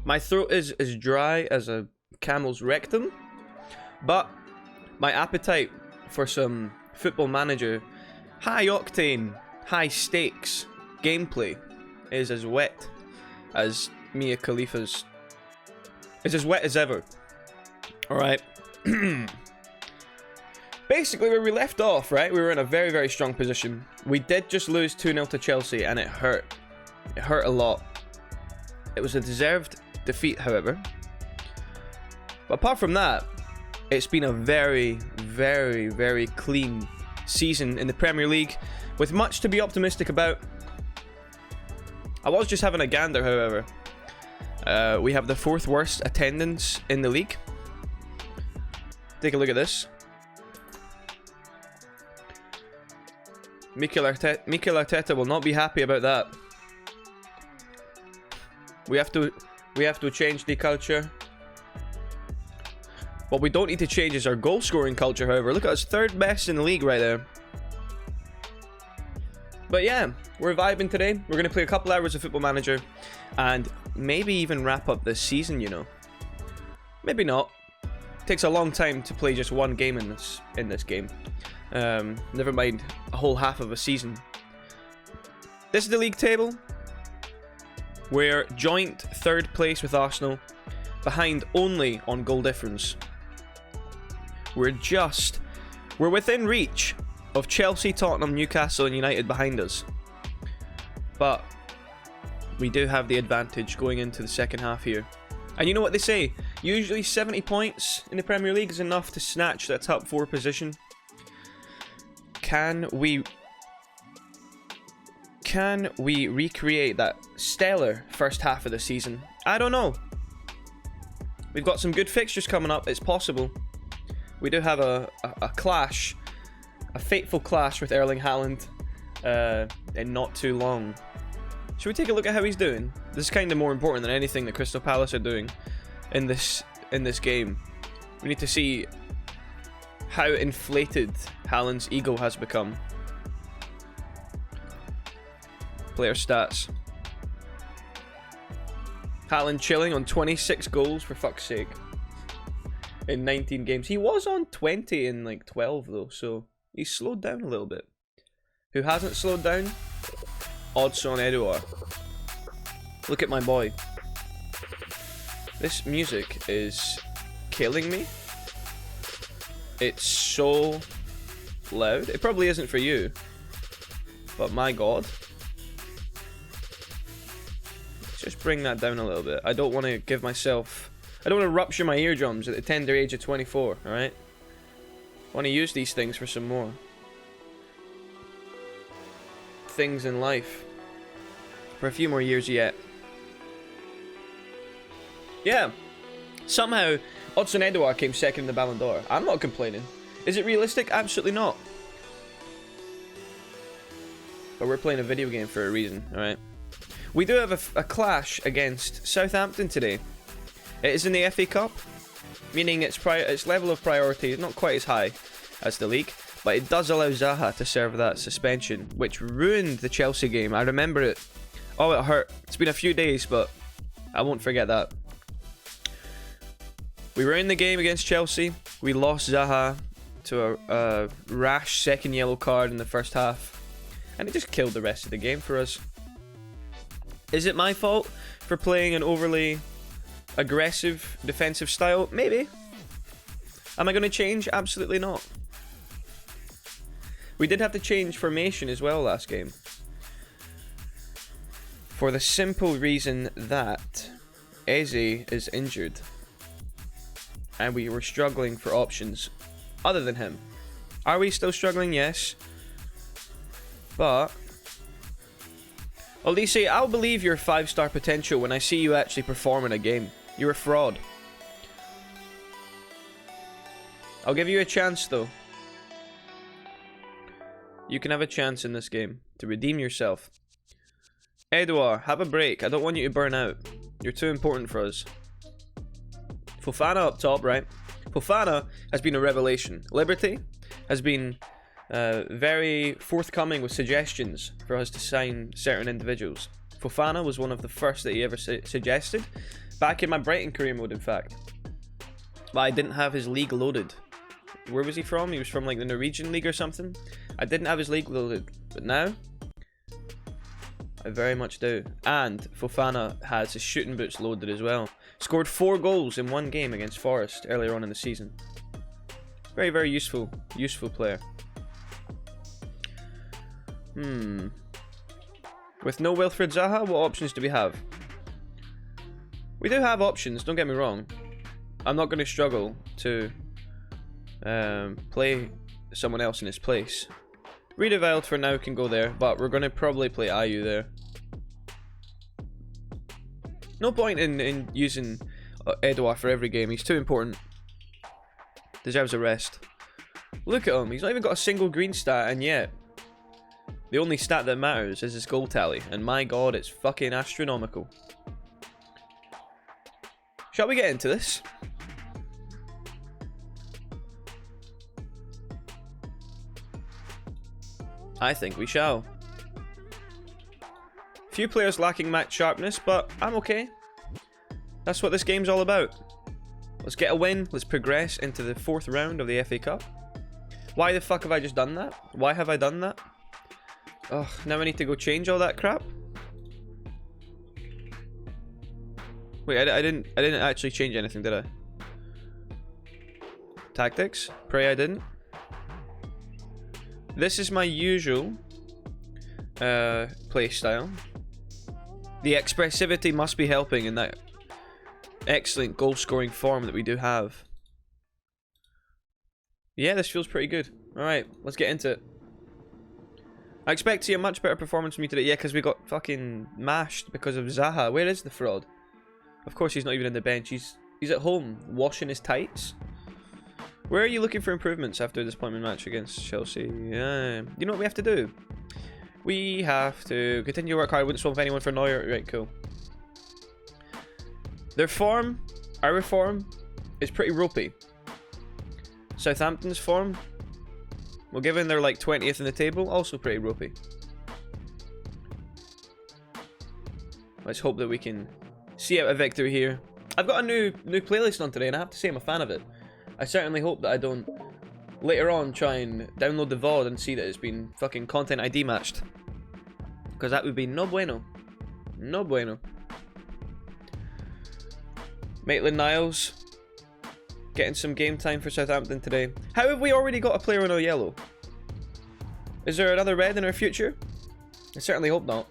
My throat is as dry as a camel's rectum, but my appetite for some Football Manager high octane, high stakes gameplay is as wet as Mia Khalifa's. It's as wet as ever. Alright. Basically, where we left off, right? We were in a very, very strong position. We did just lose 2-0 to Chelsea, and it hurt. It hurt a lot. It was a deserved defeat, however. But apart from that, it's been a very, very, very clean season in the Premier League, with much to be optimistic about. I was just having a gander, however. We have the 4th worst attendance in the league. Take a look at this. Mikel Arteta will not be happy about that. We have to change the culture. What we don't need to change is our goal scoring culture, however. Look at us, 3rd best in the league right there. But yeah, we're vibing today. We're going to play a couple hours of Football Manager and maybe even wrap up this season, you know. Maybe not. It takes a long time to play just one game in this game. Never mind a whole half of a season. This is the league table. We're joint 3rd place with Arsenal, behind only on goal difference. We're within reach of Chelsea, Tottenham, Newcastle and United behind us. But we do have the advantage going into the second half here. And you know what they say, usually 70 points in the Premier League is enough to snatch that top 4 position. Can we recreate that stellar first half of the season? I don't know. We've got some good fixtures coming up. It's possible. We do have a clash, a fateful clash with Erling Haaland in not too long. Should we take a look at how he's doing? This is kind of more important than anything that Crystal Palace are doing in this game. We need to see how inflated Haaland's ego has become. Player stats. Haaland chilling on 26 goals, for fuck's sake, in 19 games. He was on 20 in like 12 though, so he's slowed down a little bit. Who hasn't slowed down? Odsonne Edouard. Look at my boy. This music is killing me. It's so loud. It probably isn't for you, but my god. Let's just bring that down a little bit. I don't want to I don't want to rupture my eardrums at the tender age of 24, alright? I want to use these things for some more things in life. For a few more years yet. Yeah. Somehow, Odsonne Edouard came second in the Ballon d'Or. I'm not complaining. Is it realistic? Absolutely not. But we're playing a video game for a reason, alright? We do have a clash against Southampton today. It is in the FA Cup, meaning its level of priority is not quite as high as the league, but it does allow Zaha to serve that suspension, which ruined the Chelsea game. I remember it. Oh, it hurt. It's been a few days, but I won't forget that. We were in the game against Chelsea. We lost Zaha to a rash second yellow card in the first half, and it just killed the rest of the game for us. Is it my fault for playing an overly aggressive defensive style? Maybe. Am I going to change? Absolutely not. We did have to change formation as well last game, for the simple reason that Eze is injured and we were struggling for options other than him. Are we still struggling? Yes. But Olise, I'll believe your 5-star potential when I see you actually perform in a game. You're a fraud. I'll give you a chance though. You can have a chance in this game to redeem yourself. Edouard, have a break. I don't want you to burn out. You're too important for us. Fofana up top, right? Fofana has been a revelation. Liberty has been very forthcoming with suggestions for us to sign certain individuals. Fofana was one of the first that he ever suggested. Back in my Brighton Career mode, in fact. But I didn't have his league loaded. Where was he from? He was from like the Norwegian league or something. I didn't have his league loaded. But now, I very much do. And Fofana has his shooting boots loaded as well. Scored 4 goals in one game against Forest earlier on in the season. Very, very useful player. With no Wilfried Zaha, what options do we have? We do have options, don't get me wrong. I'm not going to struggle to play someone else in his place. Redeviled for now can go there, but we're going to probably play Ayew there. No point in using Edouard for every game, he's too important. Deserves a rest. Look at him, he's not even got a single green stat, and yet the only stat that matters is his goal tally, and my god, it's fucking astronomical. Shall we get into this? I think we shall. Few players lacking match sharpness, but I'm okay. That's what this game's all about. Let's get a win, let's progress into the 4th round of the FA Cup. Why the fuck have I just done that? Why have I done that? Ugh, now I need to go change all that crap? Wait, I didn't actually change anything, did I? Tactics? Pray I didn't. This is my usual play style. The expressivity must be helping in that excellent goal scoring form that we do have. Yeah, this feels pretty good. Alright, let's get into it. I expect to see a much better performance from me today. Yeah, because we got fucking mashed because of Zaha. Where is the fraud? Of course he's not even in the bench. He's at home washing his tights. Where are you looking for improvements after a disappointment match against Chelsea? Yeah. You know what we have to do? We have to continue to work hard. Wouldn't swap anyone for Neuer. Right, cool. Their form, our form, is pretty ropey. Southampton's form, well, given they're like 20th in the table, also pretty ropey. Let's hope that we can see out a victory here. I've got a new playlist on today, and I have to say I'm a fan of it. I certainly hope that I don't later on try and download the VOD and see that it's been fucking content ID matched. Because that would be no bueno. No bueno. Maitland-Niles getting some game time for Southampton today. How have we already got a player on a yellow? Is there another red in our future? I certainly hope not.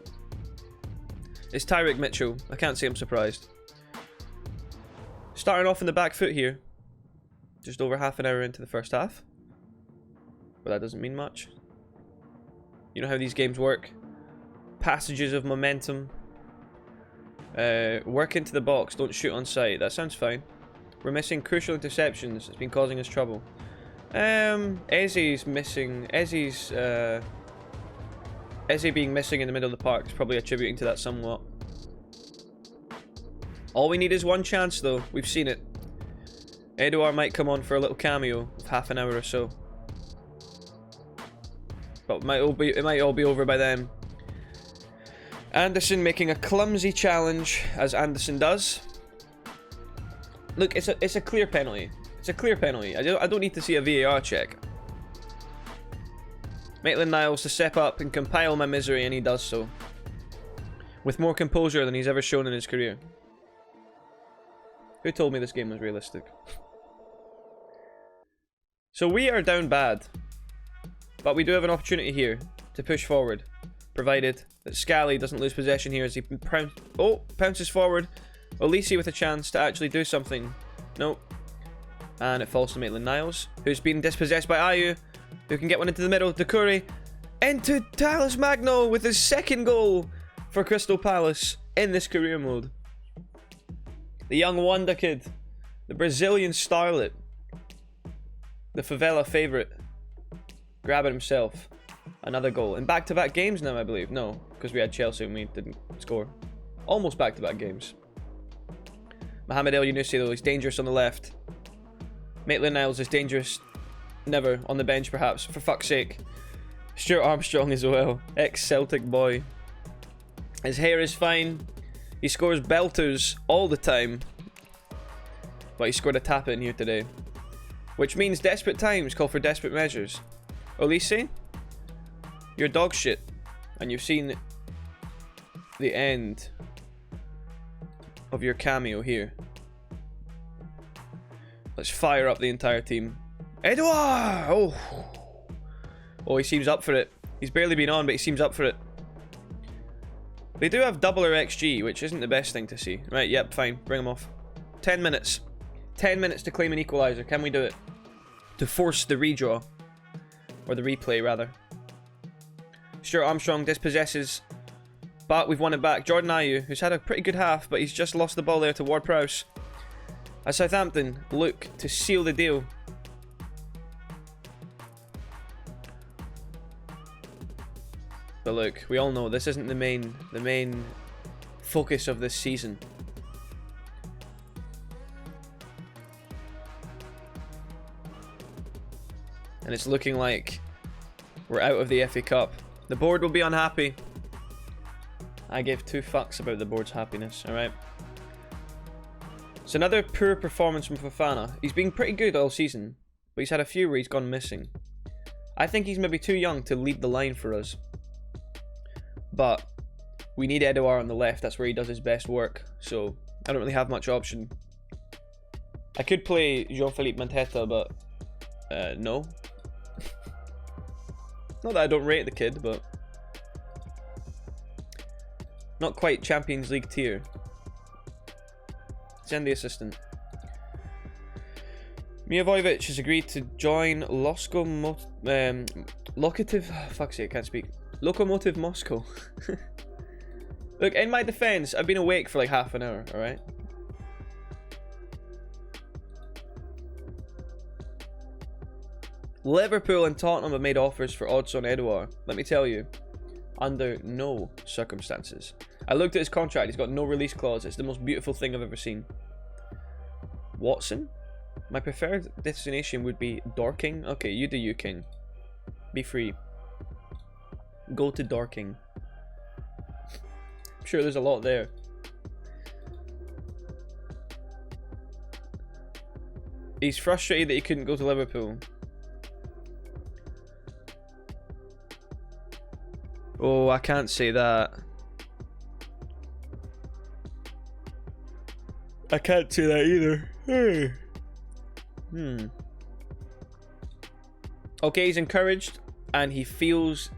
It's Tyrick Mitchell. I can't say I'm surprised. Starting off in the back foot here. Just over half an hour into the first half. But that doesn't mean much. You know how these games work. Passages of momentum. Work into the box. Don't shoot on sight. That sounds fine. We're missing crucial interceptions. It's been causing us trouble. Eze's missing. Eze being missing in the middle of the park is probably attributing to that somewhat. All we need is one chance though. We've seen it. Edouard might come on for a little cameo of half an hour or so. But it might all be over by then. Anderson making a clumsy challenge, as Anderson does. Look, it's a clear penalty. It's a clear penalty. I don't need to see a VAR check. Maitland-Niles to step up and compile my misery, and he does so. With more composure than he's ever shown in his career. Who told me this game was realistic? So we are down bad. But we do have an opportunity here to push forward. Provided that Scally doesn't lose possession here as he pounces forward. Olise with a chance to actually do something. Nope. And it falls to Maitland-Niles, who's been dispossessed by Ayew, who can get one into the middle. Doucouré into Talis Magno with his second goal for Crystal Palace in this career mode. The young wonder kid. The Brazilian starlet. The favela favourite. Grabbing himself another goal. In back-to-back games now, I believe. No, because we had Chelsea and we didn't score. Almost back-to-back games. Mohamed El Yunusi, though, he's dangerous on the left. Maitland-Niles is dangerous. Never. On the bench, perhaps. For fuck's sake. Stuart Armstrong as well. Ex-Celtic boy. His hair is fine. He scores belters all the time. But he scored a tap in here today. Which means desperate times call for desperate measures. Olise, you're dog shit. And you've seen the end of your cameo here. Let's fire up the entire team. Edouard! Oh. Oh, he seems up for it. He's barely been on, but he seems up for it. They do have doubler XG, which isn't the best thing to see. Right, yep, fine. Bring him off. 10 minutes. 10 minutes to claim an equaliser. Can we do it? To force the redraw. Or the replay, rather. Stuart Armstrong dispossesses. But we've won it back. Jordan Ayew, who's had a pretty good half, but he's just lost the ball there to Ward-Prowse. As Southampton look to seal the deal. But look, we all know this isn't the main focus of this season. And it's looking like we're out of the FA Cup. The board will be unhappy. I give 2 fucks about the board's happiness, alright? It's another poor performance from Fofana. He's been pretty good all season, but he's had a few where he's gone missing. I think he's maybe too young to lead the line for us. But we need Edouard on the left. That's where he does his best work. So I don't really have much option. I could play Jean-Philippe Mateta, but no. Not that I don't rate the kid, but not quite Champions League tier. Send the assistant. Mijovic has agreed to join fuck's sake, I can't speak. Lokomotiv Moscow. Look, in my defense, I've been awake for like half an hour, alright? Liverpool and Tottenham have made offers for Odsonne Edouard. Let me tell you, under no circumstances. I looked at his contract, he's got no release clause. It's the most beautiful thing I've ever seen. Watson? My preferred destination would be Dorking. Okay, you do you, King. Be free. Go to Dorking. I'm sure there's a lot there. He's frustrated that he couldn't go to Liverpool. Oh, I can't say that. I can't say that either. Okay, he's encouraged and he feels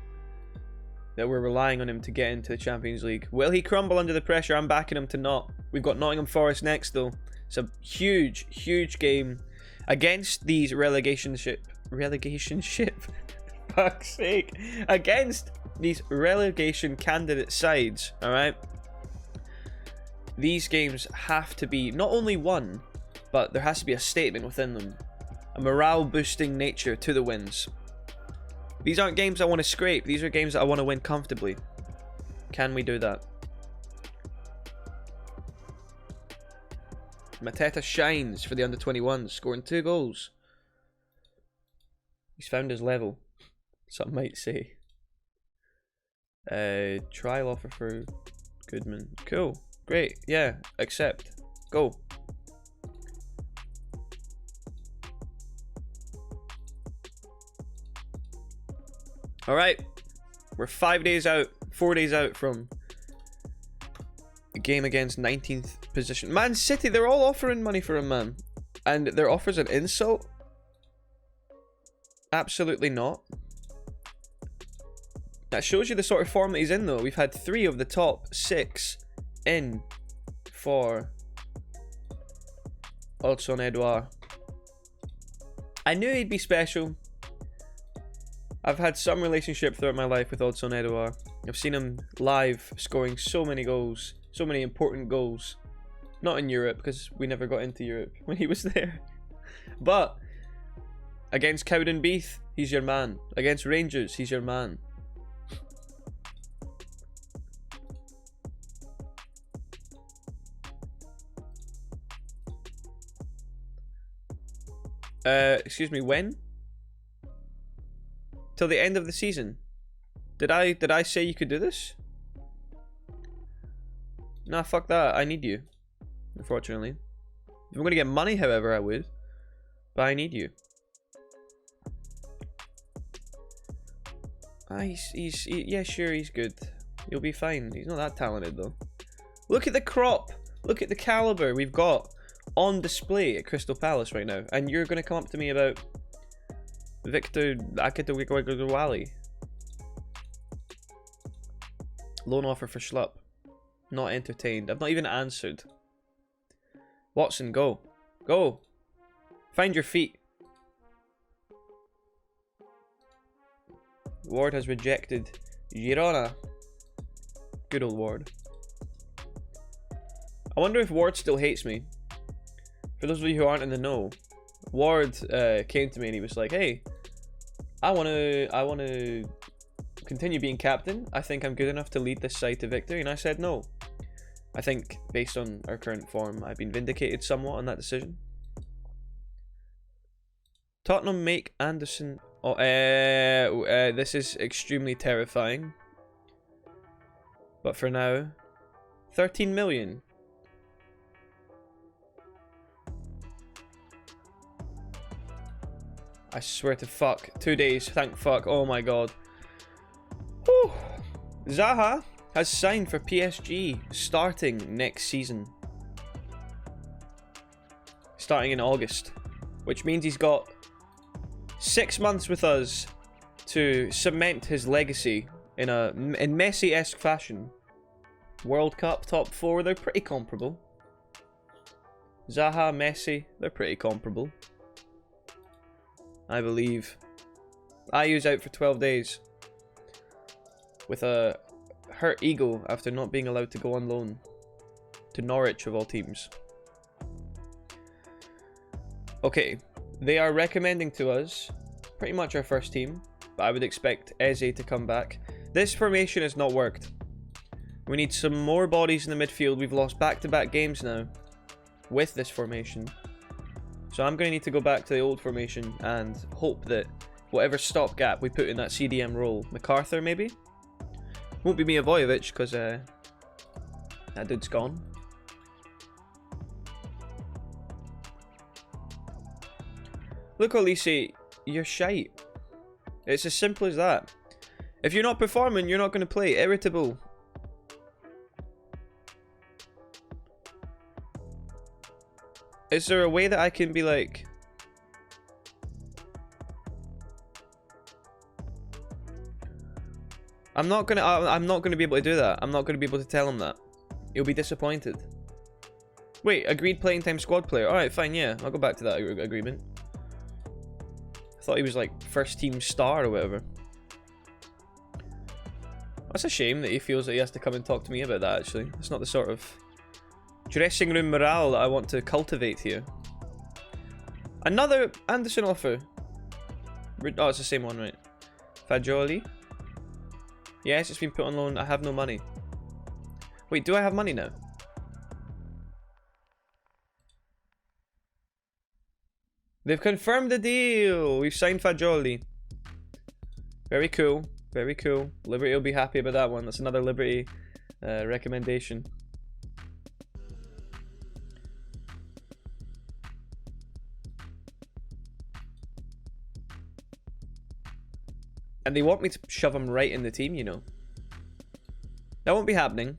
that we're relying on him to get into the Champions League. Will he crumble under the pressure? I'm backing him to not. We've got Nottingham Forest next though. It's a huge, huge game against these relegation ship. Fuck's sake. Against these relegation candidate sides, alright? These games have to be not only won, but there has to be a statement within them. A morale boosting nature to the wins. These aren't games I want to scrape. These are games that I want to win comfortably. Can we do that? Mateta shines for the under-21s, scoring 2 goals. He's found his level, some might say. Trial offer for Goodman. Cool. Great. Yeah. Accept. Go. Alright. We're 5 days out. 4 days out from the game against 19th position. Man City, they're all offering money for him, man. And their offer's an insult? Absolutely not. That shows you the sort of form that he's in, though. We've had 3 of the top 6 in for Odsonne Edouard. I knew he'd be special. I've had some relationship throughout my life with Odsonne Edouard. I've seen him live scoring so many goals, so many important goals. Not in Europe, because we never got into Europe when he was there. But against Cowdenbeath, he's your man. Against Rangers, he's your man. Excuse me, when? Till the end of the season. Did I say you could do this? Nah, fuck that. I need you. Unfortunately. If I'm gonna get money, however, I would. But I need you. Ah, yeah, sure, he's good. You'll be fine. He's not that talented, though. Look at the crop. Look at the caliber we've got on display at Crystal Palace right now. And you're going to come up to me about Victor Akitowale. Loan offer for Schlupp. Not entertained. I've not even answered. Watson, go. Go. Find your feet. Ward has rejected Girona. Good old Ward. I wonder if Ward still hates me. For those of you who aren't in the know, Ward came to me and he was like, "Hey, I want to continue being captain. I think I'm good enough to lead this side to victory." And I said no. I think based on our current form, I've been vindicated somewhat on that decision. Tottenham make Anderson. Oh, this is extremely terrifying. But for now, 13 million. I swear to fuck. 2 days, thank fuck. Oh my god. Whew. Zaha has signed for PSG starting next season. Starting in August. Which means he's got 6 months with us to cement his legacy in Messi-esque fashion. World Cup top 4, they're pretty comparable. Zaha, Messi, they're pretty comparable. I believe. Ayu's out for 12 days. With a hurt ego after not being allowed to go on loan. To Norwich of all teams. Okay. They are recommending to us pretty much our first team, but I would expect Eze to come back. This formation has not worked. We need some more bodies in the midfield. We've lost back-to-back games now with this formation. So I'm going to need to go back to the old formation and hope that whatever stopgap we put in that CDM role, MacArthur maybe? Won't be Milivojevic because that dude's gone. Look, Olise, you're shite. It's as simple as that. If you're not performing, you're not going to play. Irritable. Is there a way that I can be like... I'm not gonna be able to do that. I'm not gonna be able to tell him that. He'll be disappointed. Wait, agreed playing time squad player. Alright, fine, yeah. I'll go back to that agreement. I thought he was like first team star or whatever. That's a shame that he feels that he has to come and talk to me about that, actually. It's not the sort of dressing room morale that I want to cultivate here. Another Anderson offer. Oh, it's the same one, right? Fagioli. Yes, it's been put on loan. I have no money. Wait, do I have money now? They've confirmed the deal. We've signed Fagioli. Very cool. Very cool. Liberty will be happy about that one. That's another Liberty recommendation. And they want me to shove him right in the team, you know. That won't be happening.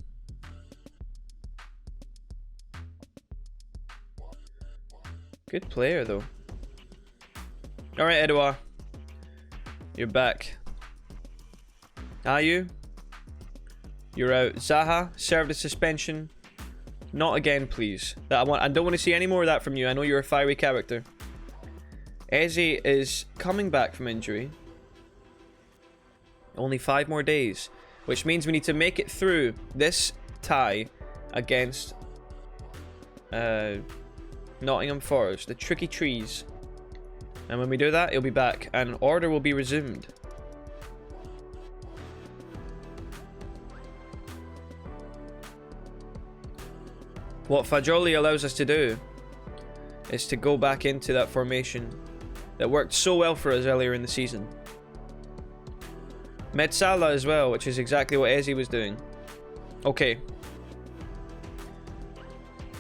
Good player, though. Alright, Edouard. You're back. Are you? You're out. Zaha, served a suspension. Not again, please. I don't want to see any more of that from you. I know you're a fiery character. Eze is coming back from injury. Only 5 more days, which means we need to make it through this tie against Nottingham Forest, the tricky trees. And when we do that, he'll be back and order will be resumed. What Fagioli allows us to do is to go back into that formation that worked so well for us earlier in the season. Metzala as well, which is exactly what Eze was doing. Okay.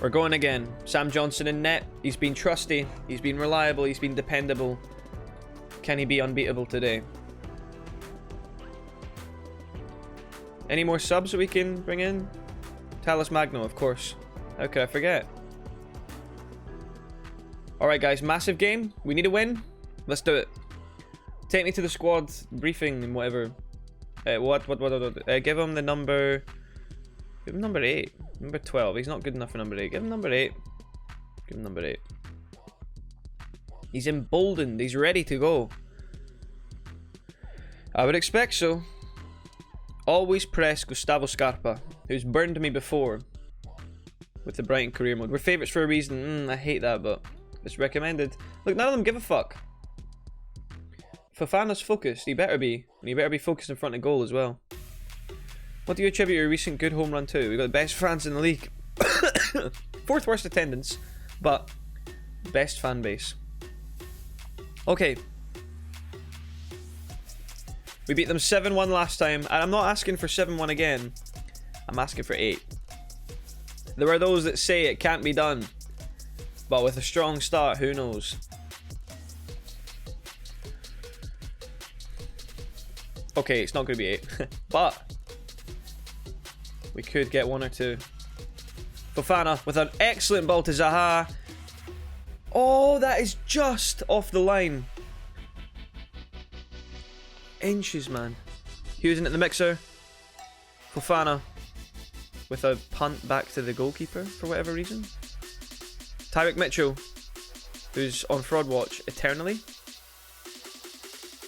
We're going again. Sam Johnson in net. He's been trusty. He's been reliable. He's been dependable. Can he be unbeatable today? Any more subs that we can bring in? Talis Magno, of course. How could I forget? Alright guys, massive game. We need a win. Let's do it. Take me to the squad briefing and whatever. Give him the number... Give him number 8. Number 12. He's not good enough for number 8. Give him number 8. Give him number 8. He's emboldened. He's ready to go. I would expect so. Always press Gustavo Scarpa, who's burned me before with the Brighton Career mode. We're favourites for a reason. I hate that, but it's recommended. Look, none of them give a fuck. Fofana's focused. He better be. And he better be focused in front of goal as well. What do you attribute your recent good home run to? We've got the best fans in the league. 4th worst attendance, but best fan base. Okay. We beat them 7-1 last time, and I'm not asking for 7-1 again. I'm asking for 8. There are those that say it can't be done, but with a strong start, who knows? Okay, it's not going to be 8, but we could get 1 or 2. Fofana with an excellent ball to Zaha. Oh, that is just off the line. Inches, man. Hughes in at the mixer. Fofana with a punt back to the goalkeeper for whatever reason. Tyrick Mitchell, who's on fraud watch eternally.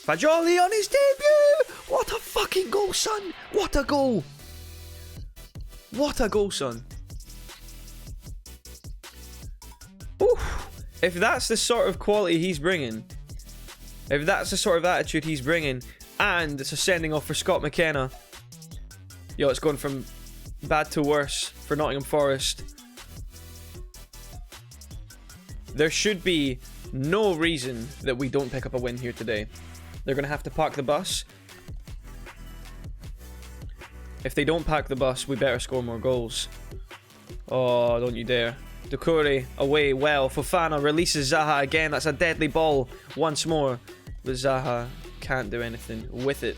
Fagioli on his debut! What a fucking goal, son! What a goal! What a goal, son. Oof. If that's the sort of quality he's bringing, if that's the sort of attitude he's bringing, and it's a sending off for Scott McKenna, yo, it's going from bad to worse for Nottingham Forest. There should be no reason that we don't pick up a win here today. They're going to have to park the bus. If they don't park the bus, we better score more goals. Oh, don't you dare. Doucouré away well. Fofana releases Zaha again. That's a deadly ball once more. But Zaha can't do anything with it.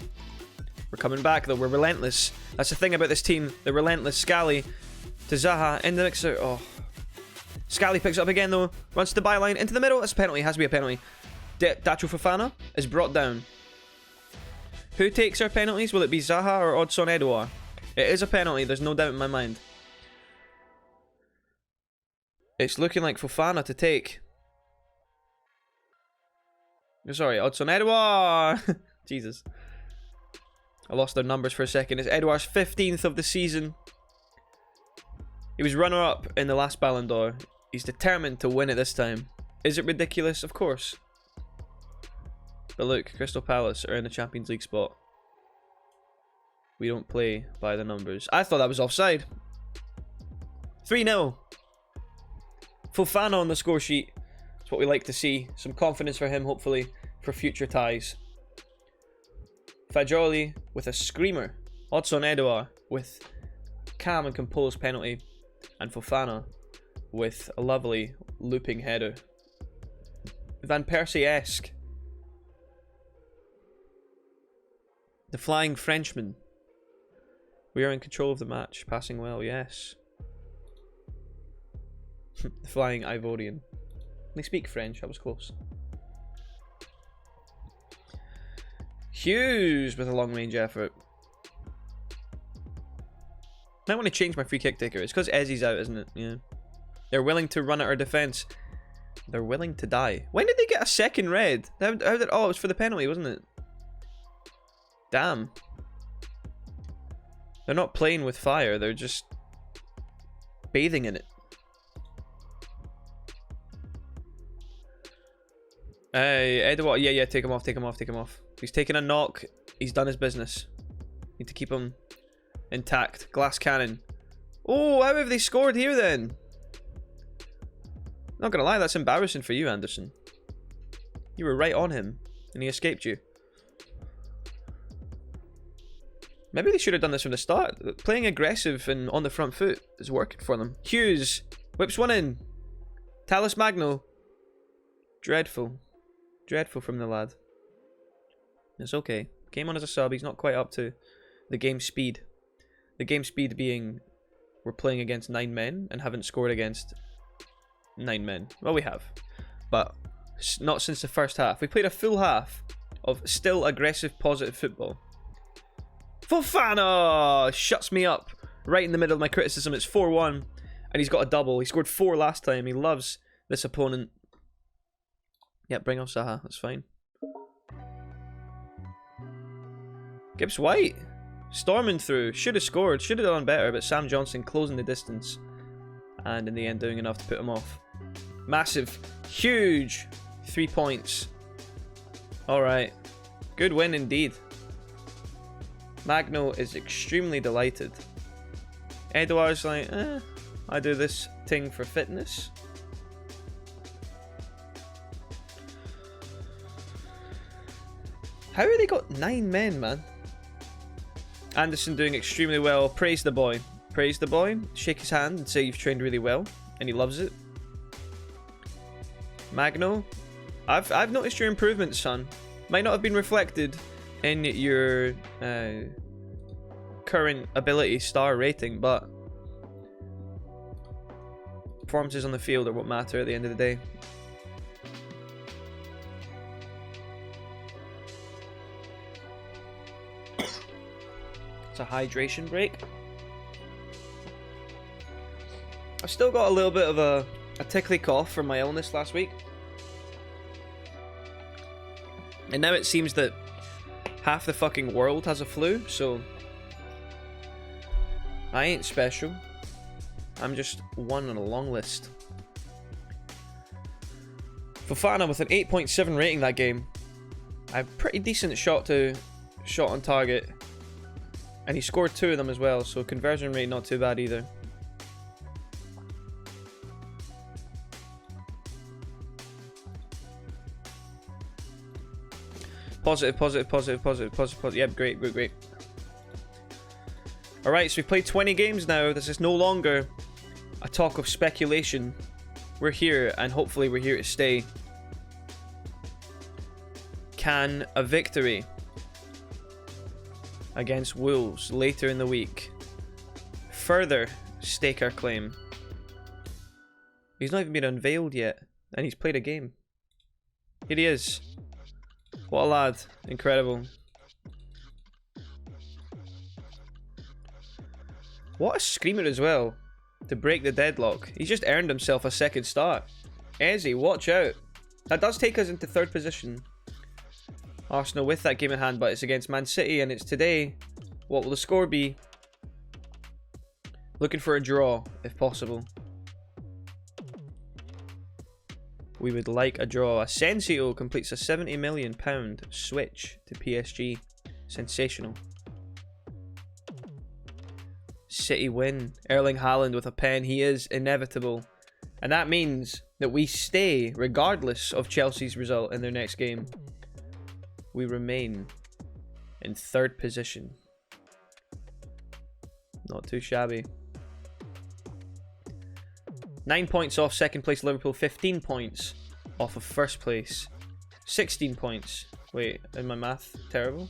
We're coming back though. We're relentless. That's the thing about this team. They're relentless. Scally to Zaha in the mixer. Oh. Scally picks it up again though. Runs to the byline. Into the middle. That's a penalty. Has to be a penalty. Dacho Fofana is brought down. Who takes our penalties? Will it be Zaha or Odson Edouard? It is a penalty. There's no doubt in my mind. It's looking like Fofana to take. Sorry, Odson Edouard. Jesus. I lost their numbers for a second. It's Edouard's 15th of the season. He was runner-up in the last Ballon d'Or. He's determined to win it this time. Is it ridiculous? Of course. But look, Crystal Palace are in the Champions League spot. We don't play by the numbers. I thought that was offside. 3-0. Fofana on the score sheet. That's what we like to see. Some confidence for him, hopefully, for future ties. Fagioli with a screamer. Odson Edouard with calm and composed penalty. And Fofana with a lovely looping header. Van Persie-esque. The Flying Frenchman. We are in control of the match. Passing well, yes. The Flying Ivorian. They speak French, I was close. Hughes with a long range effort. I want to change my free kick taker. It's because Ezzy's out, isn't it? Yeah. They're willing to run at our defence. They're willing to die. When did they get a second red? How did, oh, it was for the penalty, wasn't it? Damn. They're not playing with fire. They're just bathing in it. Hey, Edouard. Yeah, take him off, take him off, take him off. He's taking a knock. He's done his business. Need to keep him intact. Glass cannon. Oh, how have they scored here then? Not gonna lie, that's embarrassing for you, Anderson. You were right on him, and he escaped you. Maybe they should have done this from the start. Playing aggressive and on the front foot is working for them. Hughes Whips one in. Talus Magno. Dreadful. Dreadful from the lad. It's okay. Came on as a sub. He's not quite up to the game speed. The game speed being we're playing against 9 men and haven't scored against 9 men. Well, we have. But not since the first half. We played a full half of still aggressive, positive football. Fofana shuts me up right in the middle of my criticism. It's 4-1 and he's got a double. He scored 4 last time. He loves this opponent. Yeah, bring off Zaha. That's fine. Gibbs White storming through. Should have scored. Should have done better, but Sam Johnson closing the distance. And in the end doing enough to put him off. Massive, huge 3 points. Alright. Good win indeed. Magno is extremely delighted. Edouard's like, I do this thing for fitness. How have they got 9 men, man? Anderson doing extremely well. Praise the boy. Praise the boy. Shake his hand and say you've trained really well. And he loves it. Magno, I've noticed your improvements, son. Might not have been reflected in your current ability star rating, but performances on the field are what matter at the end of the day. It's a hydration break. I've still got a little bit of a tickly cough from my illness last week. And now it seems that half the fucking world has a flu, so I ain't special. I'm just one on a long list. Fofana with an 8.7 rating that game. A pretty decent shot on target. And he scored 2 of them as well, so conversion rate not too bad either. Positive. Yep, great. Alright, so we've played 20 games now. This is no longer a talk of speculation. We're here, and hopefully we're here to stay. Can a victory against Wolves later in the week further stake our claim? He's not even been unveiled yet, and he's played a game. Here he is. What a lad. Incredible. What a screamer as well. To break the deadlock. He's just earned himself a second start. Eze, watch out. That does take us into 3rd position. Arsenal with that game in hand, but it's against Man City and it's today. What will the score be? Looking for a draw, if possible. We would like a draw. Asensio completes a £70 million switch to PSG. Sensational. City win. Erling Haaland with a pen. He is inevitable. And that means that we stay regardless of Chelsea's result in their next game. We remain in 3rd position. Not too shabby. 9 points off 2nd place Liverpool, 15 points off of 1st place, 16 points. Wait, is my math terrible?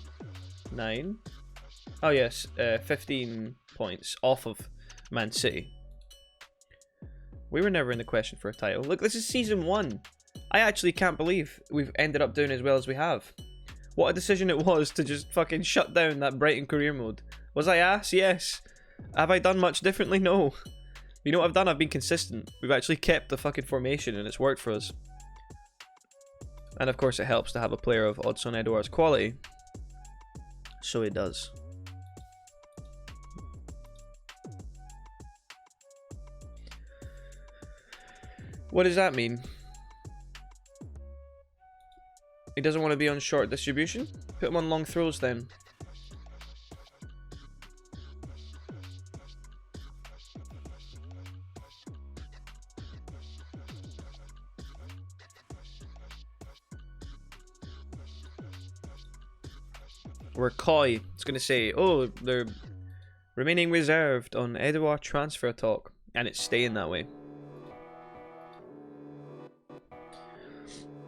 9. Oh yes, 15 points off of Man City. We were never in the question for a title. Look, this is season 1. I actually can't believe we've ended up doing as well as we have. What a decision it was to just fucking shut down that Brighton Career mode. Was I ass? Yes. Have I done much differently? No. You know what I've done? I've been consistent. We've actually kept the fucking formation and it's worked for us. And of course it helps to have a player of Odsonne Edouard's quality. So it does. What does that mean? He doesn't want to be on short distribution? Put him on long throws then. We're coy. It's going to say, oh, they're remaining reserved on Edouard transfer talk. And it's staying that way.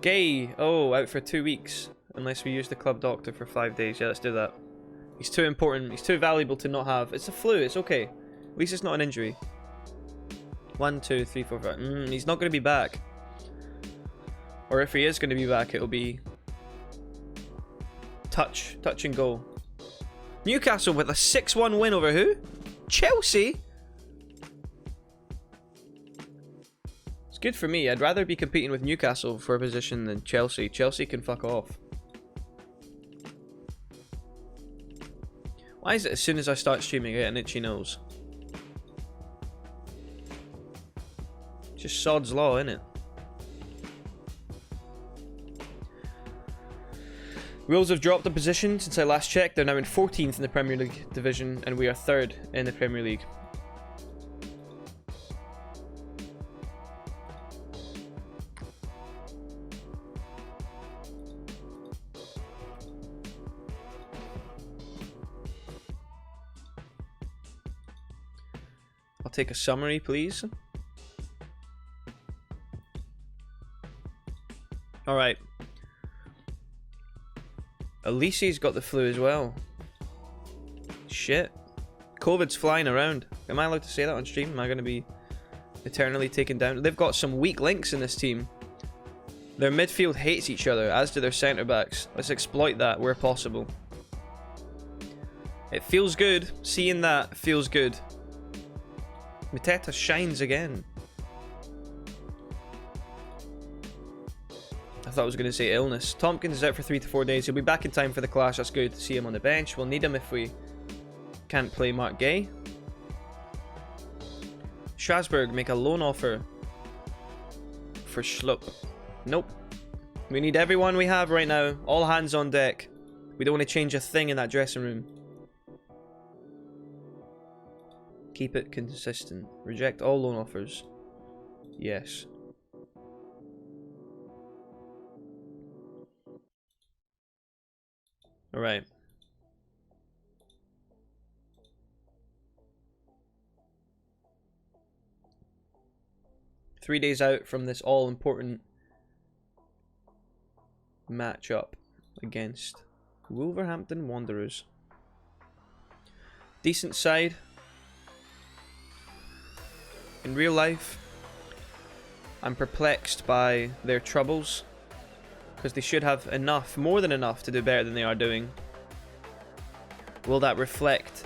Gay. Oh, out for 2 weeks. Unless we use the club doctor for 5 days. Yeah, let's do that. He's too important. He's too valuable to not have. It's a flu. It's okay. At least it's not an injury. 1, 2, 3, 4, 5. He's not going to be back. Or if he is going to be back, it'll be touch and go. Newcastle with a 6-1 win over who? Chelsea? It's good for me. I'd rather be competing with Newcastle for a position than Chelsea. Chelsea can fuck off. Why is it as soon as I start streaming I get an itchy nose? Just sod's law, innit? Wolves have dropped a position since I last checked. They're now in 14th in the Premier League division, and we are 3rd in the Premier League. I'll take a summary, please. Alright. Elise's got the flu as well. Shit. COVID's flying around. Am I allowed to say that on stream? Am I going to be eternally taken down? They've got some weak links in this team. Their midfield hates each other, as do their centre-backs. Let's exploit that where possible. It feels good. Seeing that feels good. Mateta shines again. I thought I was going to say illness. Tompkins is out for 3 to 4 days. He'll be back in time for the clash. That's good to see him on the bench. We'll need him if we can't play Mark Gay. Strasbourg make a loan offer for Schlupp. Nope. We need everyone we have right now. All hands on deck. We don't want to change a thing in that dressing room. Keep it consistent. Reject all loan offers. Yes. Alright. Three days out from this all-important matchup against Wolverhampton Wanderers. Decent side. In real life, I'm perplexed by their troubles. Because they should have enough, more than enough, to do better than they are doing. Will that reflect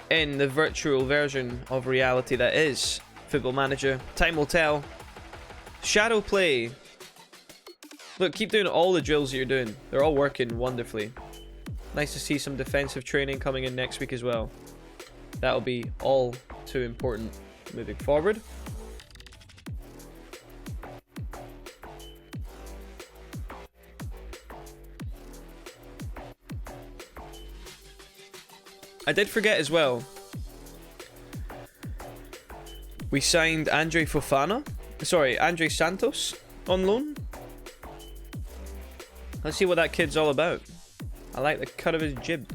in the virtual version of reality that is Football Manager? Time will tell. Shadow play. Look, keep doing all the drills that you're doing. They're all working wonderfully. Nice to see some defensive training coming in next week as well. That'll be all too important moving forward. I did forget as well. We signed Andre Santos on loan. Let's see what that kid's all about. I like the cut of his jib.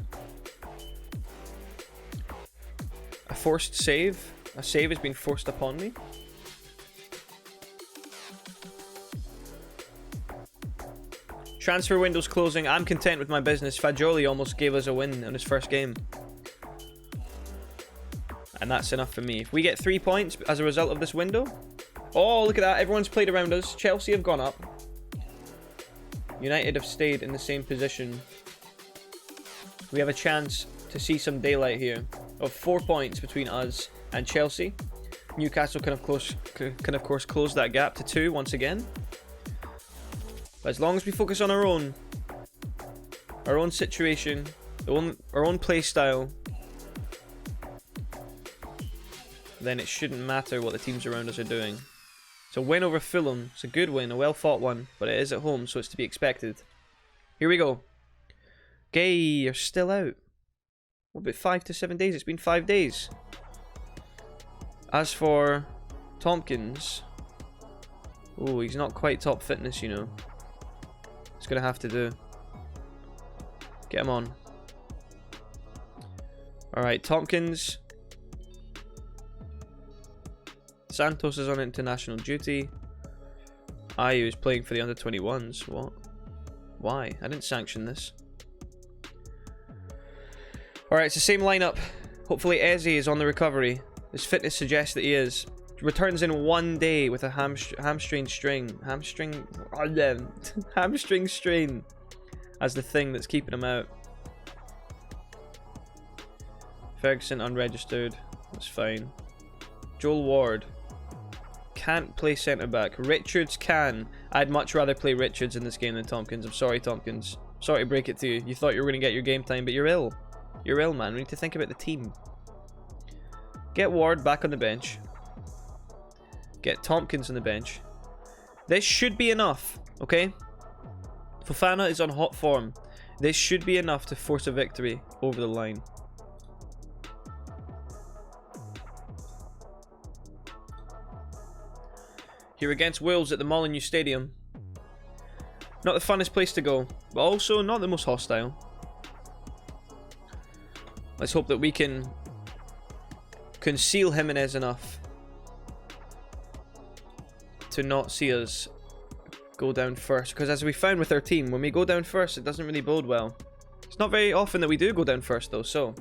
A forced save. A save has been forced upon me. Transfer window's closing. I'm content with my business. Fagioli almost gave us a win in his first game. And that's enough for me. If we get 3 points as a result of this window... Oh, look at that. Everyone's played around us. Chelsea have gone up. United have stayed in the same position. We have a chance to see some daylight here. Of 4 points between us and Chelsea. Newcastle can of course close that gap to 2 once again. But as long as we focus on our own situation, our own play style, then it shouldn't matter what the teams around us are doing. It's a win over Fulham. It's a good win, a well-fought one, but it is at home, so it's to be expected. Here we go. Gay, you're still out. What about 5 to 7 days? It's been 5 days. As for Tompkins, oh, he's not quite top fitness, you know. It's gonna have to do. Get him on. Alright, Tompkins. Santos is on international duty. Ayew is playing for the under-21s. What? Why? I didn't sanction this. Alright, it's the same lineup. Hopefully Eze is on the recovery. His fitness suggests that he is. Returns in 1 day with a hamstring strain. Hamstring strain as the thing that's keeping him out. Ferguson unregistered. That's fine. Joel Ward can't play centre back. Richards can. I'd much rather play Richards in this game than Tompkins. I'm sorry, Tompkins. Sorry to break it to you. You thought you were going to get your game time, but you're ill. You're ill, man. We need to think about the team. Get Ward back on the bench. Get Tompkins on the bench. This should be enough, okay? Fofana is on hot form. This should be enough to force a victory over the line. Here against Wolves at the Molineux Stadium. Not the funnest place to go, but also not the most hostile. Let's hope that we can conceal Jimenez enough to not see us go down first. Because as we found with our team, when we go down first, it doesn't really bode well. It's not very often that we do go down first though, so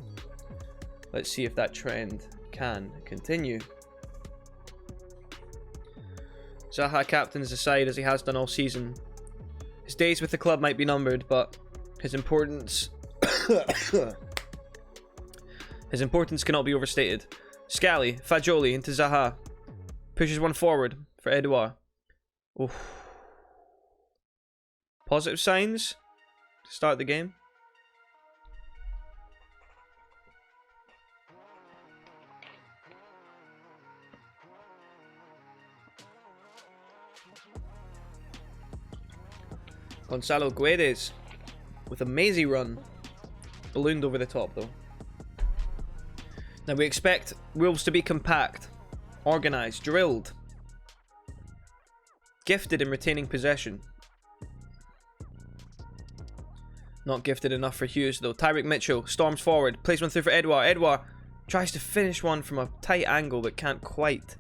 let's see if that trend can continue. Zaha captains the side as he has done all season. His days with the club might be numbered, but his importance his importance cannot be overstated. Scally, Fagioli into Zaha. Pushes one forward for Edouard. Oof. Positive signs to start the game. Gonzalo Guedes with a mazy run. Ballooned over the top though. Now we expect Wolves to be compact, organised, drilled, gifted in retaining possession. Not gifted enough for Hughes though. Tyrick Mitchell storms forward, plays one through for Edouard. Edouard tries to finish one from a tight angle but can't quite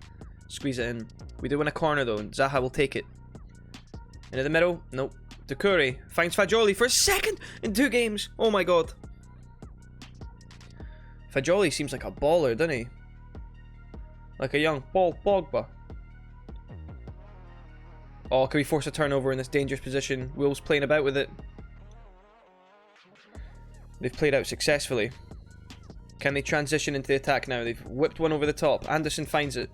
squeeze it in. We do win a corner though and Zaha will take it. Into the middle, nope. Doucouré finds Fagioli for a second in 2 games. Oh my god. Fagioli seems like a baller, doesn't he? Like a young Paul Pogba. Oh, can we force a turnover in this dangerous position? Wolves playing about with it. They've played out successfully. Can they transition into the attack now? They've whipped one over the top. Anderson finds it.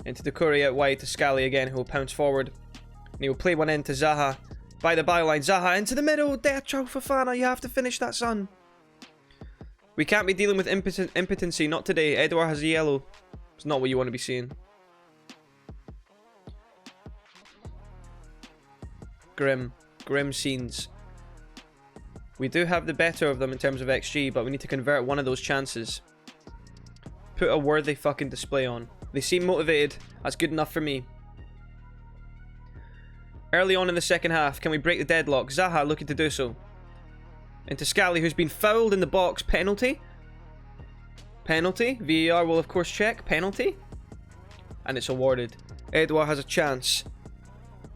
Into Doucouré out wide to Scally again, who will pounce forward. And he will play one in to Zaha. By the byline, Zaha into the middle. Decho Fofana, you have to finish that, son. We can't be dealing with impotency, not today. Edouard has a yellow. It's not what you want to be seeing. Grim scenes. We do have the better of them in terms of XG, but we need to convert one of those chances. Put a worthy fucking display on. They seem motivated. That's good enough for me. Early on in the second half, can we break the deadlock? Zaha looking to do so. Into Scally, who's been fouled in the box. Penalty. Penalty. VAR will of course check. Penalty. And it's awarded. Edouard has a chance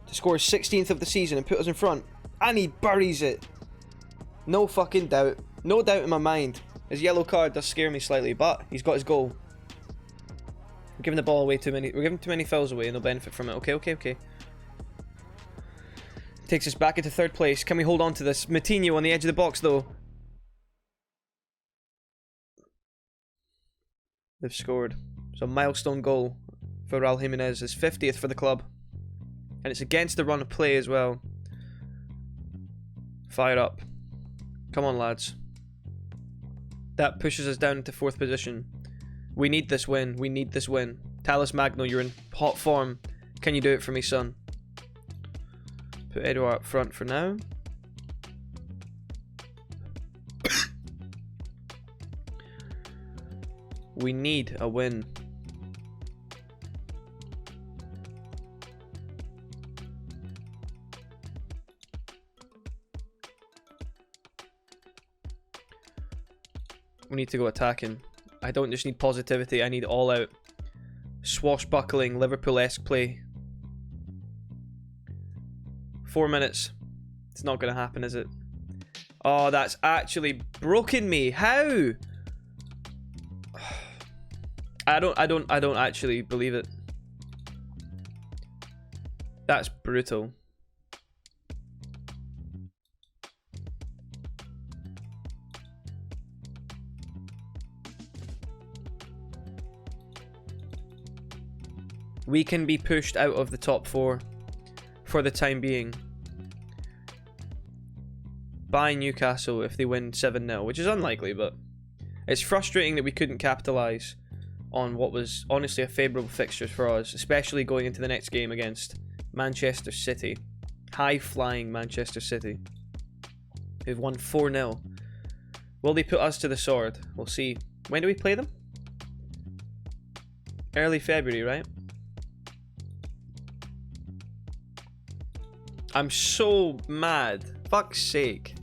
to score his 16th of the season and put us in front. And he buries it. No fucking doubt. No doubt in my mind. His yellow card does scare me slightly, but he's got his goal. We're giving the ball away too many. We're giving too many fouls away and they'll benefit from it. Okay. Takes us back into 3rd place. Can we hold on to this? Matinho on the edge of the box though. They've scored. It's a milestone goal for Raul Jimenez. His 50th for the club. And it's against the run of play as well. Fire up. Come on, lads. That pushes us down into 4th position. We need this win. We need this win. Talis Magno, you're in hot form. Can you do it for me, son? Put Edouard up front for now. We need a win. We need to go attacking. I don't just need positivity, I need all out swashbuckling Liverpool-esque play. 4 minutes. It's not going to happen, is it? Oh, that's actually broken me. How? I don't actually believe it. That's brutal. We can be pushed out of the top 4 for the time being by Newcastle if they win 7-0, which is unlikely, but it's frustrating that we couldn't capitalise on what was honestly a favourable fixture for us, especially going into the next game against Manchester City. High-flying Manchester City, who've won 4-0. Will they put us to the sword? We'll see. When do we play them? Early February, right? I'm so mad. Fuck's sake.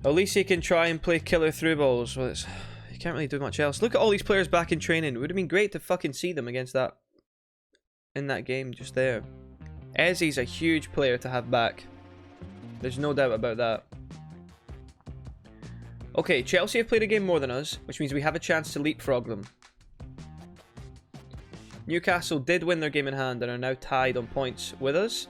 At least he can try and play killer through balls. Well, you can't really do much else. Look at all these players back in training. It would have been great to fucking see them against that. In that game just there. Eze's a huge player to have back. There's no doubt about that. Okay, Chelsea have played a game more than us, which means we have a chance to leapfrog them. Newcastle did win their game in hand and are now tied on points with us.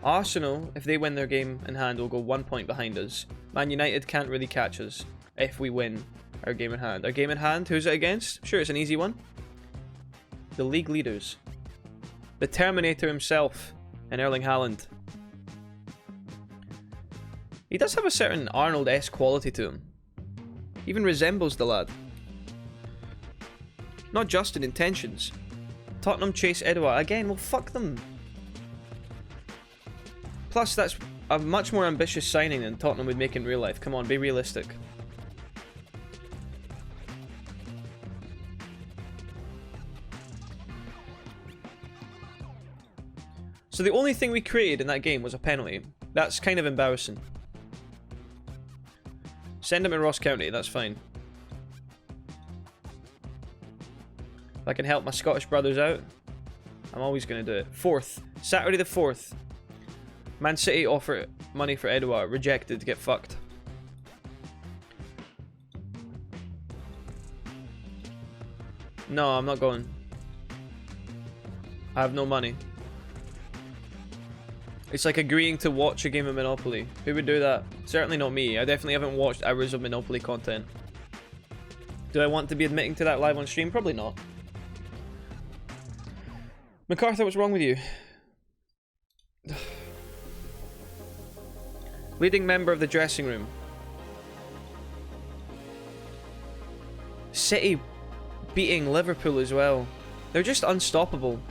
Arsenal, if they win their game in hand, will go 1 point behind us. Man United can't really catch us if we win our game in hand. Our game in hand, who's it against? Sure, it's an easy one. The league leaders. The Terminator himself, and Erling Haaland. He does have a certain Arnold-esque quality to him. Even resembles the lad. Not just in intentions. Tottenham chase Edouard. Again, well, fuck them. Plus, that's a much more ambitious signing than Tottenham would make in real life. Come on, be realistic. So the only thing we created in that game was a penalty. That's kind of embarrassing. Send him to Ross County, that's fine. If I can help my Scottish brothers out, I'm always going to do it. 4th. Saturday the 4th. Man City offer money for Edouard. Rejected. Get fucked. No, I'm not going. I have no money. It's like agreeing to watch a game of Monopoly. Who would do that? Certainly not me. I definitely haven't watched hours of Monopoly content. Do I want to be admitting to that live on stream? Probably not. MacArthur, what's wrong with you? Leading member of the dressing room. City beating Liverpool as well. They're just unstoppable.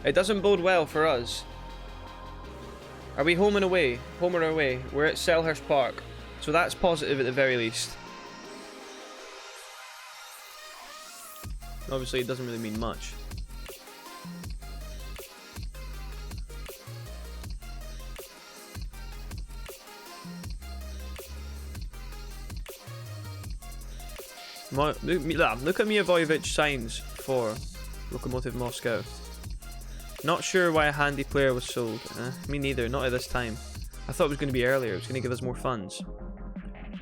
It doesn't bode well for us. Are we home and away? Home or away? We're at Selhurst Park. So that's positive at the very least. Obviously it doesn't really mean much. Look at Mijovic signs for Lokomotiv Moscow. Not sure why a handy player was sold. Me neither, not at this time. I thought it was going to be earlier, it was going to give us more funds.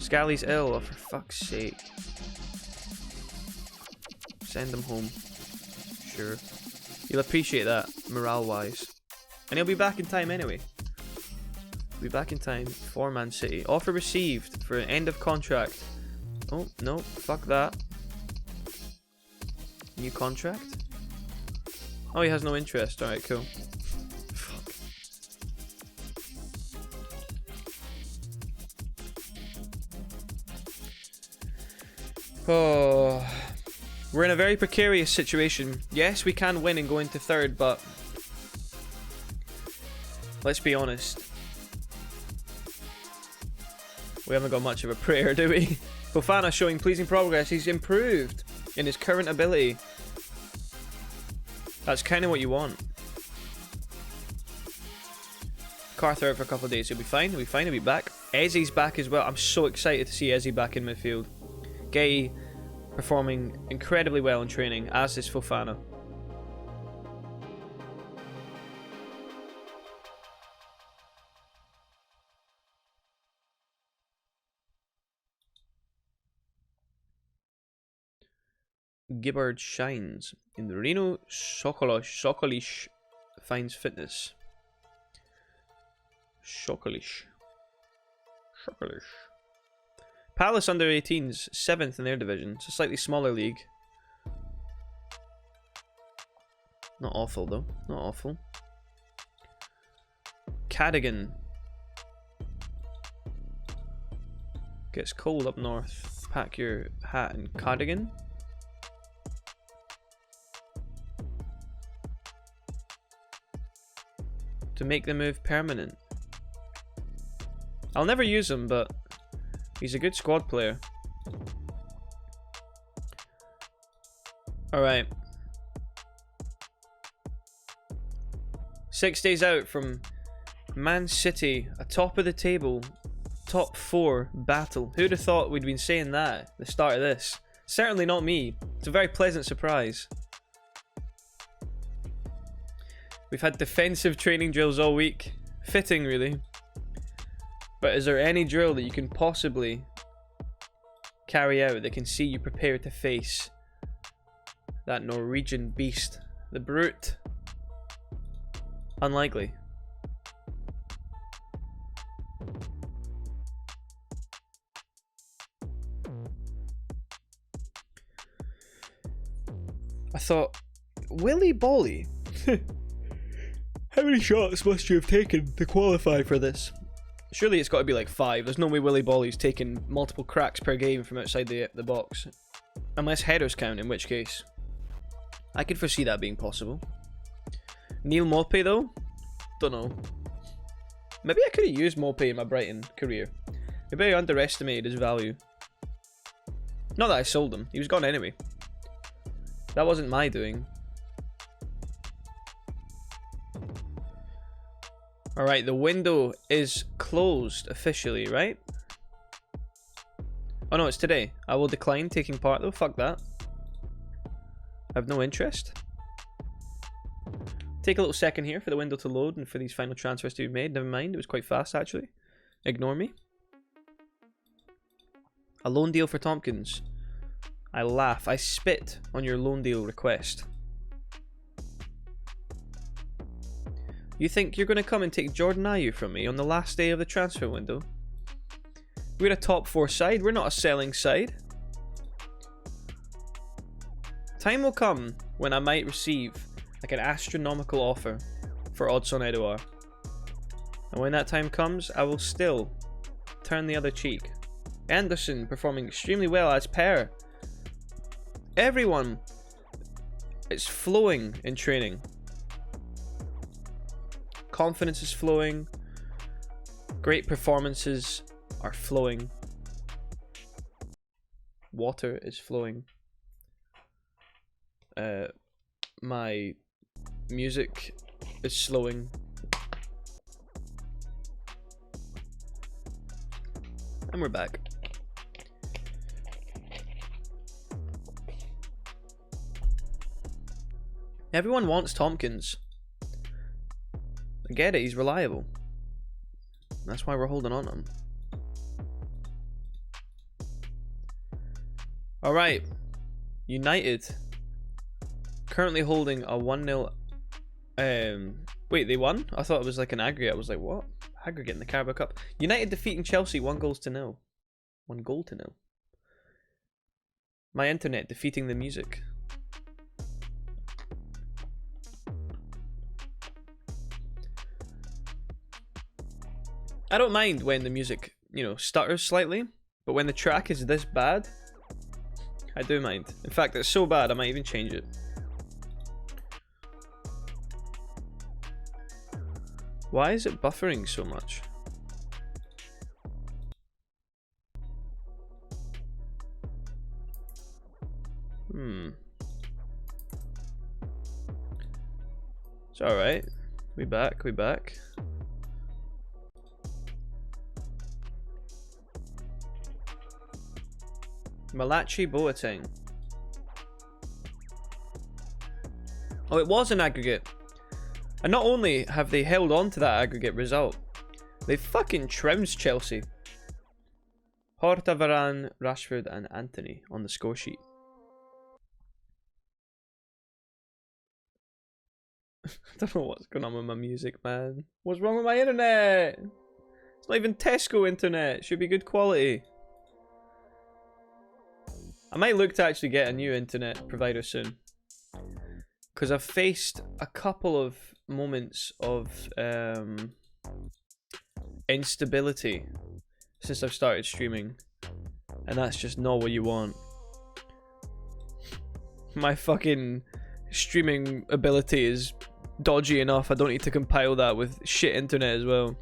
Scally's ill, oh for fuck's sake. Send him home. Sure. You'll appreciate that, morale-wise. And he'll be back in time anyway. He'll be back in time for Man City. Offer received for an end of contract. Oh, no, fuck that. New contract? Oh, he has no interest. Alright, cool. Fuck. Oh. We're in a very precarious situation. Yes, we can win and go into 3rd, but let's be honest. We haven't got much of a prayer, do we? Fofana showing pleasing progress. He's improved in his current ability. That's kind of what you want. Carter out for a couple of days. He'll be fine. He'll be fine. He'll be back. Eze's back as well. I'm so excited to see Eze back in midfield. Gay performing incredibly well in training, as is Fofana. Gibbard shines. In the Reno, Sokolish finds fitness. Sokolish. Palace under 18s, 7th in their division. It's a slightly smaller league. Not awful though, not awful. Cadogan. Gets cold up north. Pack your hat in cardigan. To make the move permanent. I'll never use him, but he's a good squad player. Alright. 6 days out from Man City, a top of the table, top 4 battle. Who'd have thought we'd been saying that at the start of this? Certainly not me. It's a very pleasant surprise. We've had defensive training drills all week. Fitting, really. But is there any drill that you can possibly carry out that can see you prepared to face that Norwegian beast? The brute? Unlikely. I thought, Willy Bolly? How many shots must you have taken to qualify for this? Surely it's got to be like 5. There's no way Willy Bolly's taking multiple cracks per game from outside the box. Unless headers count, in which case I could foresee that being possible. Neil Maupay though? Don't know. Maybe I could have used Maupay in my Brighton career. Maybe I underestimated his value. Not that I sold him. He was gone anyway. That wasn't my doing. Alright, the window is closed officially, right? Oh no, it's today. I will decline taking part though. Fuck that. I have no interest. Take a little second here for the window to load and for these final transfers to be made. Never mind, it was quite fast actually. Ignore me. A loan deal for Tompkins. I laugh. I spit on your loan deal request. You think you're going to come and take Jordan Ayew from me on the last day of the transfer window? We're a top 4 side. We're not a selling side. Time will come when I might receive like an astronomical offer for Odsonne Edouard. And when that time comes, I will still turn the other cheek. Anderson performing extremely well as per. Everyone is flowing in training. Confidence is flowing. Great performances are flowing. Water is flowing. My music is slowing. And we're back. Everyone wants Tompkins. I get it, he's reliable. That's why we're holding on to him. Alright. United. Currently holding a 1-0. Wait, they won? I thought it was like an aggregate. I was like, what? Aggregate in the Carabao Cup. United defeating Chelsea 1-0. 1-0. My internet defeating the music. I don't mind when the music, you know, stutters slightly, but when the track is this bad, I do mind. In fact, it's so bad I might even change it. Why is it buffering so much? It's alright. We back. Malachi Boateng. Oh, it was an aggregate. And not only have they held on to that aggregate result, they fucking trounced Chelsea. Horta, Varane, Rashford and Anthony on the score sheet. don't know what's going on with my music, man. What's wrong with my internet? It's not even Tesco internet. It should be good quality. I might look to actually get a new internet provider soon. Because I've faced a couple of moments of instability since I've started streaming. And that's just not what you want. My fucking streaming ability is dodgy enough. I don't need to compile that with shit internet as well.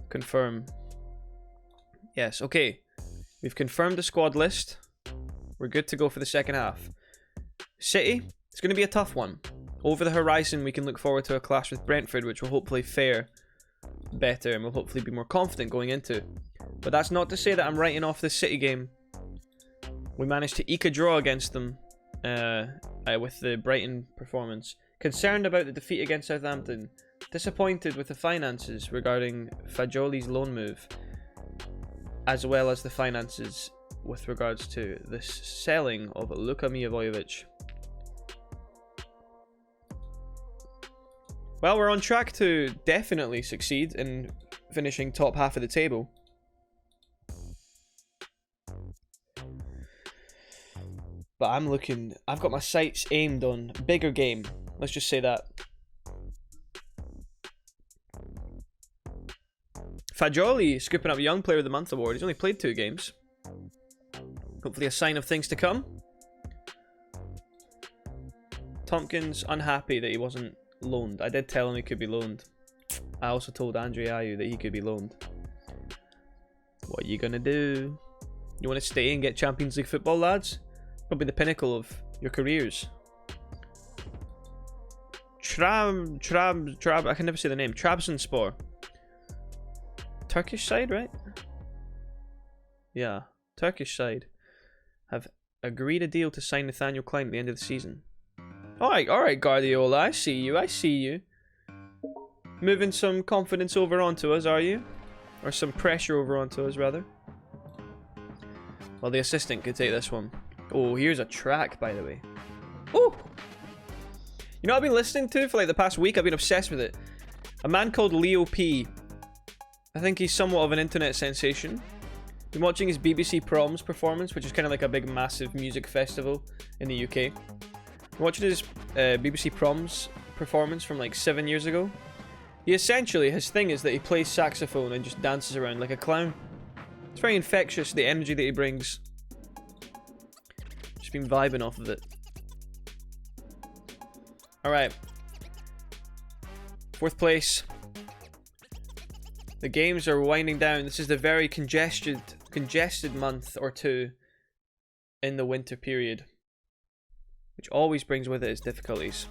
Confirm. Yes, okay. We've confirmed the squad list. We're good to go for the second half. City, it's going to be a tough one. Over the horizon, we can look forward to a clash with Brentford, which will hopefully fare better and we'll hopefully be more confident going into. But that's not to say that I'm writing off this City game. We managed to eke a draw against them with the Brighton performance. Concerned about the defeat against Southampton. Disappointed with the finances regarding Fagioli's loan move. As well as the finances with regards to the selling of Luka Mijovic. Well, we're on track to definitely succeed in finishing top half of the table. But I've got my sights aimed on bigger game. Let's just say that. Fagioli scooping up Young Player of the Month award. He's only played 2 games. Hopefully a sign of things to come. Tompkins unhappy that he wasn't loaned. I did tell him he could be loaned. I also told Andre Ayew that he could be loaned. What are you gonna do? You want to stay and get Champions League football, lads? Probably the pinnacle of your careers. I can never say the name. Trabzonspor. Turkish side, right? Yeah, Turkish side have agreed a deal to sign Nathaniel Klein at the end of the season. Alright, Guardiola, I see you. Moving some confidence over onto us, are you? Or some pressure over onto us, rather. Well, the assistant could take this one. Oh, here's a track, by the way. Oh! You know what I've been listening to for like the past week? I've been obsessed with it. A man called Leo P. I think he's somewhat of an internet sensation. Been watching his BBC Proms performance, which is kind of like a big, massive music festival in the UK. Been watching his BBC Proms performance from like 7 years ago. His thing is that he plays saxophone and just dances around like a clown. It's very infectious, the energy that he brings. Just been vibing off of it. Alright. 4th place. The games are winding down. This is the very congested month or two in the winter period, which always brings with it its difficulties.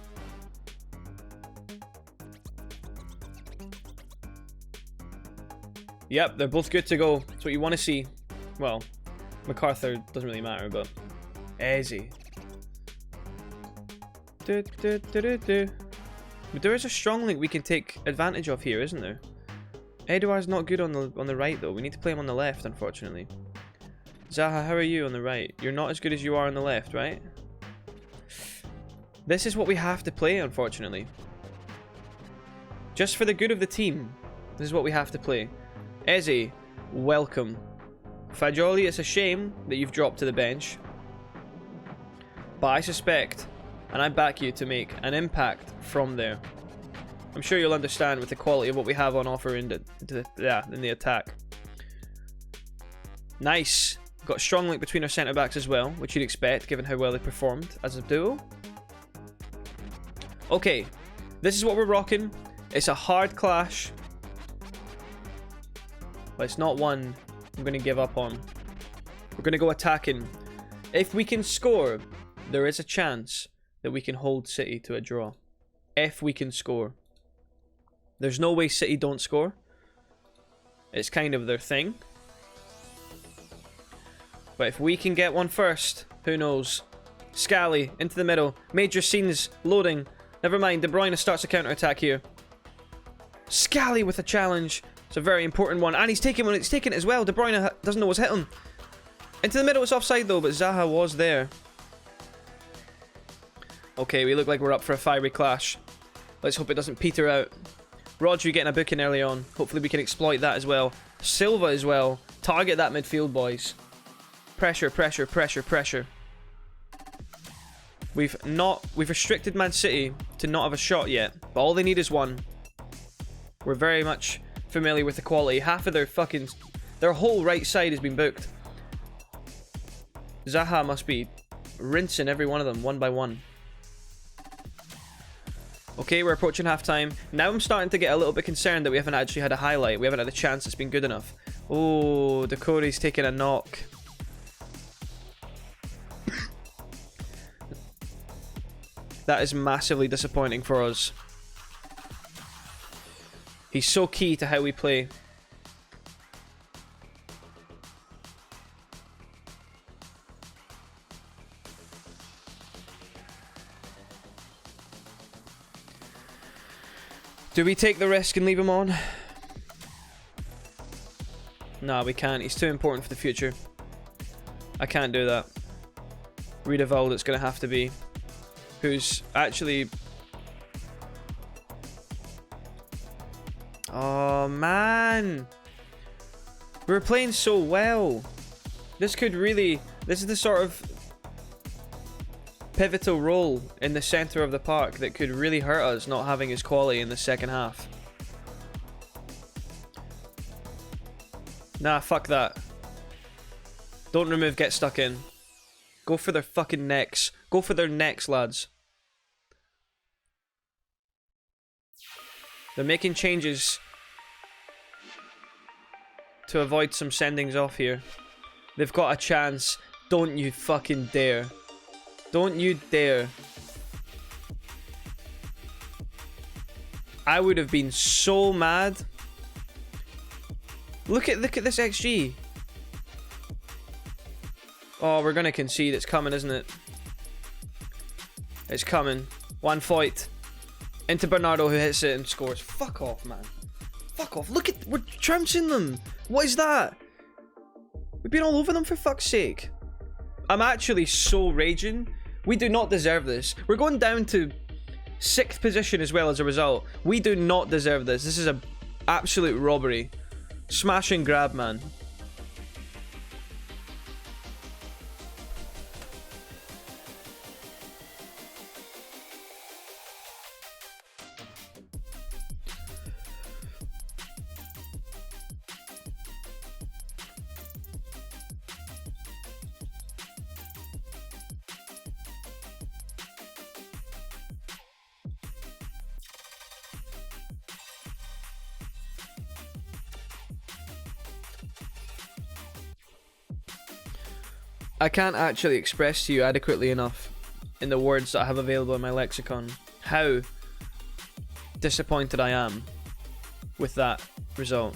Yep, they're both good to go. That's what you want to see. Well, MacArthur doesn't really matter, but Eze. But there is a strong link we can take advantage of here, isn't there? Edouard's not good on the right though. We need to play him on the left, unfortunately. Zaha, how are you on the right? You're not as good as you are on the left, right? This is what we have to play, unfortunately. Just for the good of the team, this is what we have to play. Eze, welcome. Fagioli, it's a shame that you've dropped to the bench. But I suspect, and I back you to make an impact from there. I'm sure you'll understand with the quality of what we have on offer in the attack. Nice. Got a strong link between our centre-backs as well, which you'd expect given how well they performed as a duo. Okay, this is what we're rocking. It's a hard clash. But it's not one I'm going to give up on. We're going to go attacking. If we can score, there is a chance that we can hold City to a draw. If we can score. There's no way City don't score. It's kind of their thing. But if we can get one first, who knows? Scally into the middle. Major scenes loading. Never mind, De Bruyne starts a counter-attack here. Scally with a challenge. It's a very important one. And he's taking it as well. De Bruyne doesn't know what's hit him. Into the middle, it's offside though, but Zaha was there. Okay, we look like we're up for a fiery clash. Let's hope it doesn't peter out. Rodri getting a booking early on. Hopefully we can exploit that as well. Silva as well. Target that midfield, boys. Pressure, pressure, pressure, pressure. We've restricted Man City to not have a shot yet, but all they need is one. We're very much familiar with the quality. Half of their whole right side has been booked. Zaha must be rinsing every one of them one by one. Okay, we're approaching halftime. Now I'm starting to get a little bit concerned that we haven't actually had a highlight. We haven't had a chance that's been good enough. Oh, Decore's taking a knock. That is massively disappointing for us. He's so key to how we play. Do we take the risk and leave him on? No, we can't. He's too important for the future. I can't do that. Riedewald, it's going to have to be. Who's actually... Oh, man. We were playing so well. This could really... This is the sort of pivotal role in the centre of the park that could really hurt us not having his quality in the second half. Nah, fuck that. Don't remove, get stuck in. Go for their fucking necks. Go for their necks, lads. They're making changes to avoid some sendings off here. They've got a chance. Don't you fucking dare. Don't you dare. I would have been so mad. Look at this XG. Oh, we're gonna concede. It's coming, isn't it? It's coming. One fight. Into Bernardo, who hits it and scores. Fuck off, man. Fuck off. Look at... We're trouncing them. What is that? We've been all over them, for fuck's sake. I'm actually so raging. We do not deserve this. We're going down to 6th position as well as a result. We do not deserve this. This is an absolute robbery. Smash and grab, man. I can't actually express to you adequately enough in the words that I have available in my lexicon how disappointed I am with that result.